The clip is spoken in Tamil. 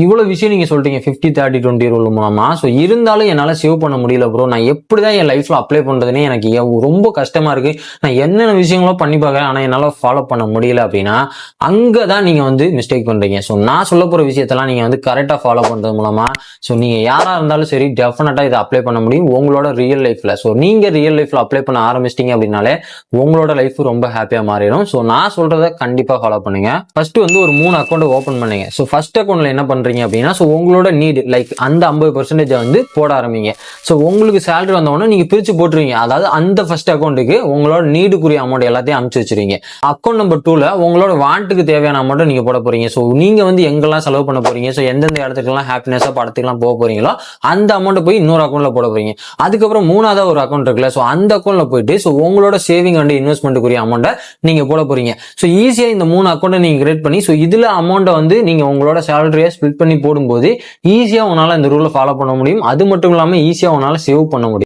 இவ்வளவு விஷயம் நீங்க சொல்றீங்க 50-30-20 ரூல் மூலமா. ஸோ இருந்தாலும் என்னால சேவ் பண்ண முடியல ப்ரோ. நான் எப்படிதான் என் லைஃப்ல அப்ளை பண்றதுன்னே எனக்கு ரொம்ப கஷ்டமா இருக்கு. நான் என்னென்ன விஷயங்களோ பண்ணி பார்க்கறேன், ஆனா என்னால ஃபாலோ பண்ண முடியல அப்படின்னா அங்கதான் நீங்க வந்து மிஸ்டேக் பண்றீங்க. ஸோ நான் சொல்ல போற விஷயத்தெல்லாம் நீங்க வந்து கரெக்டா ஃபாலோ பண்றது மூலமா ஸோ நீங்க யாரா இருந்தாலும் சரி டெஃபினட்டா இதை அப்ளை பண்ண முடியும் உங்களோட ரியல் லைஃப்ல. ஸோ நீங்க ரியல் லைஃப்ல அப்ளை பண்ண ஆரம்பிச்சிட்டீங்க அப்படின்னாலே உங்களோட லைஃப் ரொம்ப ஹாப்பியா மாறிடும். ஸோ நான் சொல்றதை கண்டிப்பா ஃபாலோ பண்ணுங்க. ஃபர்ஸ்ட் வந்து ஒரு 3 அக்கௌண்ட் ஓபன் பண்ணுங்க. ஸோ ஃபர்ஸ்ட் அக்கௌண்ட்ல என்ன பண்றீங்க அப்படின்னா ஸோ உங்களோட நீட் லைக் அந்த 50% வந்து போட ஆரம்பிங்க. ஸோ உங்களுக்கு சேலரி வந்தவொடனே நீங்க பிரிச்சு போட்டுருவீங்க. அதாவது அந்த ஃபர்ஸ்ட் அக்கௌண்ட்டுக்கு உங்களோட நீடுக்குரிய அமௌண்ட் எல்லாத்தையும் அனுப்பிச்சு வச்சிருவீங்க. அக்கௌண்ட் நம்பர் 2ல உங்களோட வாண்ட்டுக்கு தேவையான அமௌண்ட் நீங்க போட போறீங்க. ஸோ நீங்க வந்து எங்கெல்லாம் செலவு பண்ண போறீங்க, ஸோ எந்தெந்த இடத்துக்குலாம் ஹாப்பினஸா படத்துக்குலாம் போக போறீங்களோ அந்த அமௌண்ட் போய் இன்னொரு அக்கௌண்ட்ல போட போறீங்க. அதுக்கப்புறம் 3வது ஒரு அக்கௌண்ட் இருக்குல்ல, ஸோ அந்த அக்கௌண்ட்ல போயிட்டு ஸோ உங்களோட சேவிங் அண்ட் இன்வெஸ்ட்மெண்ட்டுக்குரிய அமௌண்ட்டை நீங்க போட போறீங்க. ஸோ ஈஸியா இந்த 3 அக்கௌண்ட்டை நீங்க கிரியேட் பண்ணி ஸோ இதுல அமௌண்ட்டை வந்து நீங்க உங்களோட சேலரியை ஸ்பிளிட் பண்ணி போடும்போது ஈஸியா உங்களால இந்த ரூலை ஃபாலோ பண்ண முடியும். அது மட்டும் இல்லாம ஈஸியா உங்களால சேவ் பண்ண முடியும்.